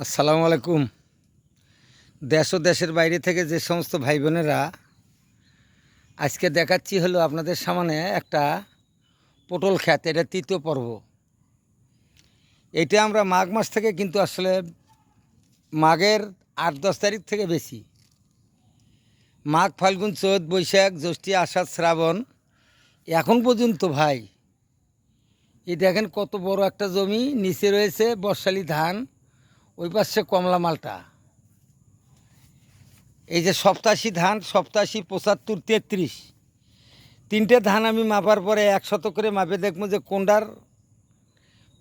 আসসালামু আলাইকুম। দেশ ও দেশের বাইরে থেকে যে সমস্ত ভাই বোনেরা আজকে দেখাচ্ছি হলো আপনাদের সামনে একটা পটল ক্ষেত। এটা তৃতীয় পর্ব। এটা আমরা মাঘ মাস থেকে কিন্তু আসলে মাঘের 8-10 তারিখ থেকে বেশি, মাঘ ফাল্গুন চৈত বৈশাখ জ্যৈষ্ঠী আষাঢ় শ্রাবণ এখন পর্যন্ত ভাই এই দেখেন কত বড় একটা জমি, নিচে রয়েছে বর্ষালি ধান, ওই পাশে কমলা মালটা। এই যে 87 ধান, 87, 75, 33 তিনটে ধান আমি মাপার পরে 100 করে মাপে দেখবো যে কোনটার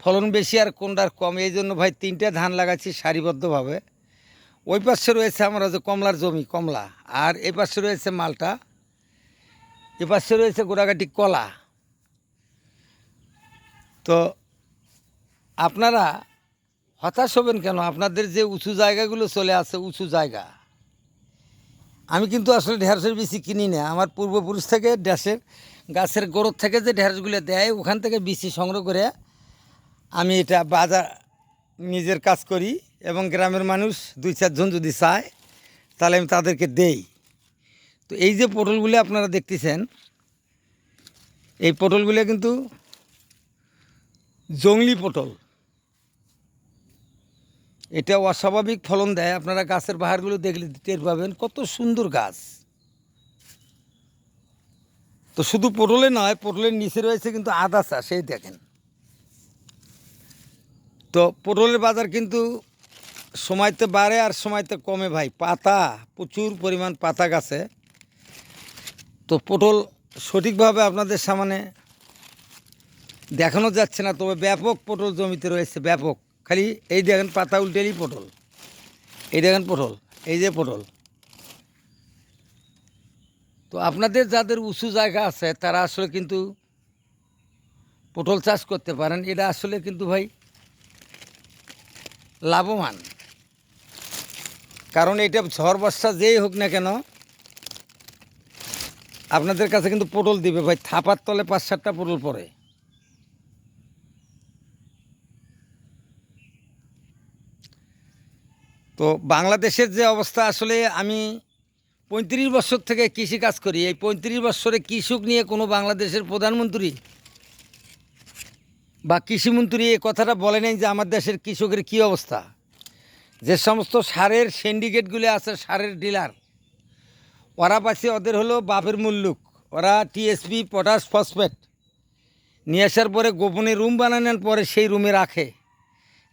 ফলন বেশি আর কোনটার কম। এই জন্য ভাই তিনটে ধান লাগাচ্ছি সারিবদ্ধভাবে। ওই পাশে রয়েছে আমরা যে কমলার জমি, কমলা, আর এ পাশে রয়েছে মালটা, এ পাশে রয়েছে গোড়াগাটি কলা। তো আপনারা হতাশ হবেন কেন? আপনাদের যে উঁচু জায়গাগুলো চলে আসে, উঁচু জায়গা, আমি কিন্তু আসলে ঢেঁড়সের বিচি কিনি না। আমার পূর্বপুরুষ থেকে ঢেঁড়সের গাছের গোড়র থেকে যে ঢেঁড়সগুলো দেয় ওখান থেকে বিচি সংগ্রহ করে আমি এটা বাজার নিজের কাজ করি, এবং গ্রামের মানুষ 2-4 জন যদি চায় তাহলে আমি তাদেরকে দেই। তো এই যে পটলগুলো আপনারা দেখতেছেন, এই পটলগুলো কিন্তু জংলি পটল। এটা অস্বাভাবিক ফলন দেয়। আপনারা গাছের বাহারগুলো দেখলে টের পাবেন কত সুন্দর গাছ। তো শুধু পটলে নয়, পটলের নিচে রয়েছে কিন্তু আদা চাষ, এই দেখেন। তো পটলের বাজার কিন্তু সময়তে বাড়ে আর সময়তে কমে ভাই। পাতা, প্রচুর পরিমাণ পাতা গাছে। তো পটল সঠিকভাবে আপনাদের সামনে দেখানো যাচ্ছে না, তবে ব্যাপক পটল জমিতে রয়েছে, ব্যাপক। খালি এই দেখেন পাতা উল্টেলেই পটল, এই দেখেন পটল, এই যে পটল। তো আপনাদের যাদের উঁচু জায়গা আছে তারা আসলে কিন্তু পটল চাষ করতে পারেন। এটা আসলে কিন্তু ভাই লাভবান, কারণ এটা ঝড় বর্ষা যেই হোক না কেন আপনাদের কাছে কিন্তু পটল দিবে ভাই। থাপার তলে 5-7টা পটল পড়ে। তো বাংলাদেশের যে অবস্থা, আসলে আমি 35 বছর থেকে কৃষিকাজ করি। এই 35 বছরে কৃষক নিয়ে কোনো বাংলাদেশের প্রধানমন্ত্রী বা কৃষিমন্ত্রী এই কথাটা বলে নাই যে আমার দেশের কৃষকের কী অবস্থা। যে সমস্ত সারের সিন্ডিকেটগুলি আছে, সারের ডিলার, ওরা পাচ্ছে ওদের হলো বাপের মুল্লুক। ওরা টিএসপি, পটাশ, ফসফেট নিয়ে আসার পরে গোপনে রুম বানানোর পরে সেই রুমে রাখে।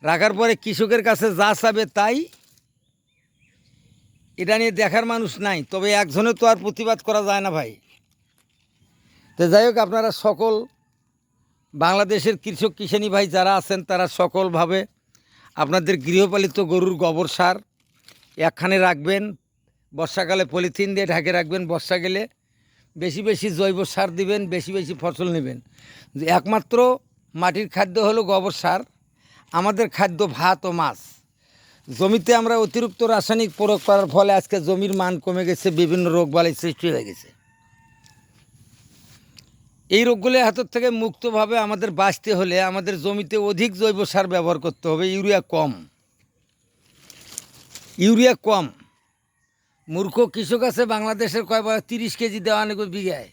রাখার পরে কৃষকের কাছে যা চাবে তাই। এটা নিয়ে দেখার মানুষ নাই, তবে একজনে তো আর প্রতিবাদ করা যায় না ভাই। তো যাই হোক, আপনারা সকল বাংলাদেশের কৃষক কিষানি ভাই যারা আছেন তারা সকলভাবে আপনাদের গৃহপালিত গরুর গোবর সার একখানে রাখবেন, বর্ষাকালে পলিথিন দিয়ে ঢাকে রাখবেন, বর্ষা গেলে বেশি বেশি জৈব সার দিবেন, বেশি বেশি ফসল নেবেন। একমাত্র মাটির খাদ্য হলো গোবর সার, আমাদের খাদ্য ভাত ও মাছ। জমিতে আমরা অতিরিক্ত রাসায়নিক প্রয়োগ করার ফলে আজকে জমির মান কমে গেছে, বিভিন্ন রোগবালাই সৃষ্টি হয়ে গেছে। এই রোগগুলোর হাতের থেকে মুক্তভাবে আমাদের বাঁচতে হলে আমাদের জমিতে অধিক জৈব সার ব্যবহার করতে হবে। ইউরিয়া কম, ইউরিয়া কম। মূর্খ কৃষক আছে বাংলাদেশের, কয় 30 কেজি দেওয়া নেবে বিঘায়।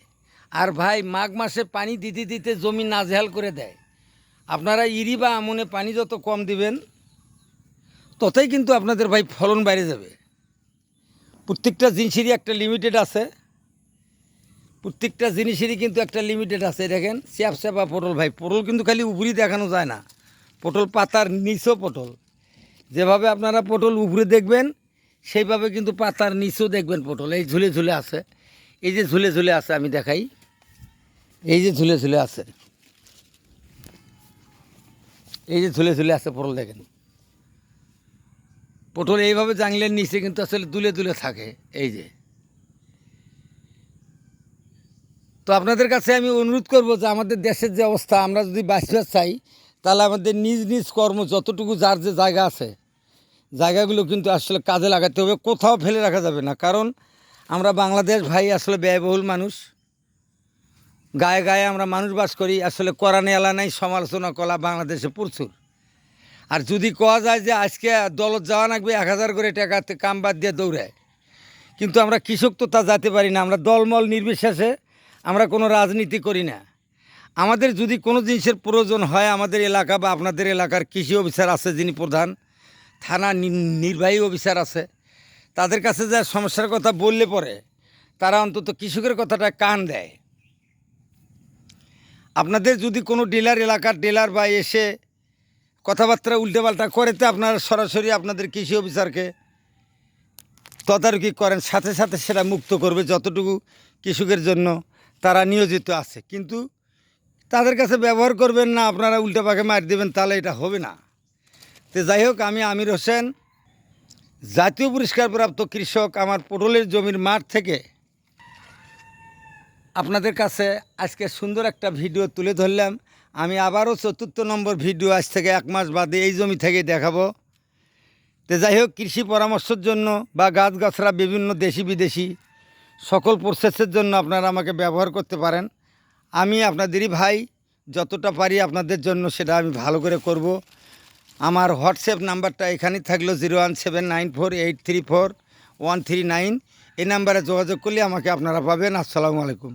আর ভাই মাঘ মাসে পানি দিতে দিতে জমি নাজেহাল করে দেয়। আপনারা ইরি বা আমনে পানি যত কম দিবেন ততই কিন্তু আপনাদের ভাই ফলন বাইরে যাবে। প্রত্যেকটা জিনিসেরই একটা লিমিটেড আছে, প্রত্যেকটা জিনিসেরই কিন্তু একটা লিমিটেড আছে। দেখেন স্যাপস্যাপা পটল ভাই, পটল কিন্তু খালি উপরি দেখানো যায় না, পটল পাতার নিচও পটল। যেভাবে আপনারা পটল উপরে দেখবেন সেইভাবে কিন্তু পাতার নিচেও দেখবেন পটল। এই ঝুলে ঝুলে আছে, এই যে ঝুলে ঝুলে আছে, আমি দেখাই, এই যে ঝুলে ঝুলে আছে, এই যে ঝুলে ঝুলে আছে পটল। দেখেন পটল এইভাবে জাংলের নিচে কিন্তু আসলে দুলে দুলে থাকে, এই যে। তো আপনাদের কাছে আমি অনুরোধ করব যে আমাদের দেশের যে অবস্থা, আমরা যদি বাঁচতে চাই তাহলে আমাদের নিজ নিজ কর্ম যতটুকু যার যে জায়গা আছে জায়গাগুলো কিন্তু আসলে কাজে লাগাতে হবে, কোথাও ফেলে রাখা যাবে না। কারণ আমরা বাংলাদেশ ভাই আসলে ব্যয়বহুল মানুষ, গায়ে গায়ে আমরা মানুষ বাস করি। আসলে কোরআনে আলা নাই, সমালোচনা করা বাংলাদেশে প্রচুর। আর যদি কোয়া যায় যে আজকে দলত যাওয়া লাগবে 1000 করে টাকাতে কাম বাদ দিয়ে দৌড়ায়, কিন্তু আমরা কৃষক তো তা যেতে পারি না। আমরা দলমল নির্বিশেষে আমরা কোনো রাজনীতি করি না। আমাদের যদি কোনো জিনিসের প্রয়োজন হয়, আমাদের এলাকা বা আপনাদের এলাকার কৃষি অফিসার আছে যিনি প্রধান, থানা নির্বাহী অফিসার আছে, তাদের কাছে যা সমস্যার কথা বললে পরে তারা অন্তত কৃষকের কথাটা কান দেয়। আপনাদের যদি কোনো ডিলার, এলাকার ডিলার বা এসে কথাবার্তা উল্টেপাল্টা করে, তো আপনারা সরাসরি আপনাদের কৃষি অফিসারকে তদারকি করেন, সাথে সাথে সেটা মুক্ত করবে যতটুকু কৃষকের জন্য তারা নিয়োজিত আছে। কিন্তু তাদের কাছে ব্যবহার করবেন না, আপনারা উল্টে পাকে মার দেবেন, তাহলে এটা হবে না। তো যাই হোক, আমি আমির হোসেন, জাতীয় পুরস্কারপ্রাপ্ত কৃষক। আমার পটলের জমির মাঠ থেকে আপনাদের কাছে আজকে সুন্দর একটা ভিডিও তুলে ধরলাম। আমি আবারও 4র্থ নম্বর ভিডিও আজ থেকে 1 মাস বাদে এই জমি থেকে দেখাবো। তো যাই হোক, কৃষি পরামর্শের জন্য বা গাছগাছরা বিভিন্ন দেশি বিদেশি সকল প্রসেসের জন্য আপনারা আমাকে ব্যবহার করতে পারেন। আমি আপনাদেরই ভাই, যতটা পারি আপনাদের জন্য সেটা আমি ভালো করে করব। আমার হোয়াটসঅ্যাপ নাম্বারটা এখানেই থাকলো, 01794834139। এই নাম্বারে যোগাযোগ করলে আমাকে আপনারা পাবেন। আসসালামু আলাইকুম।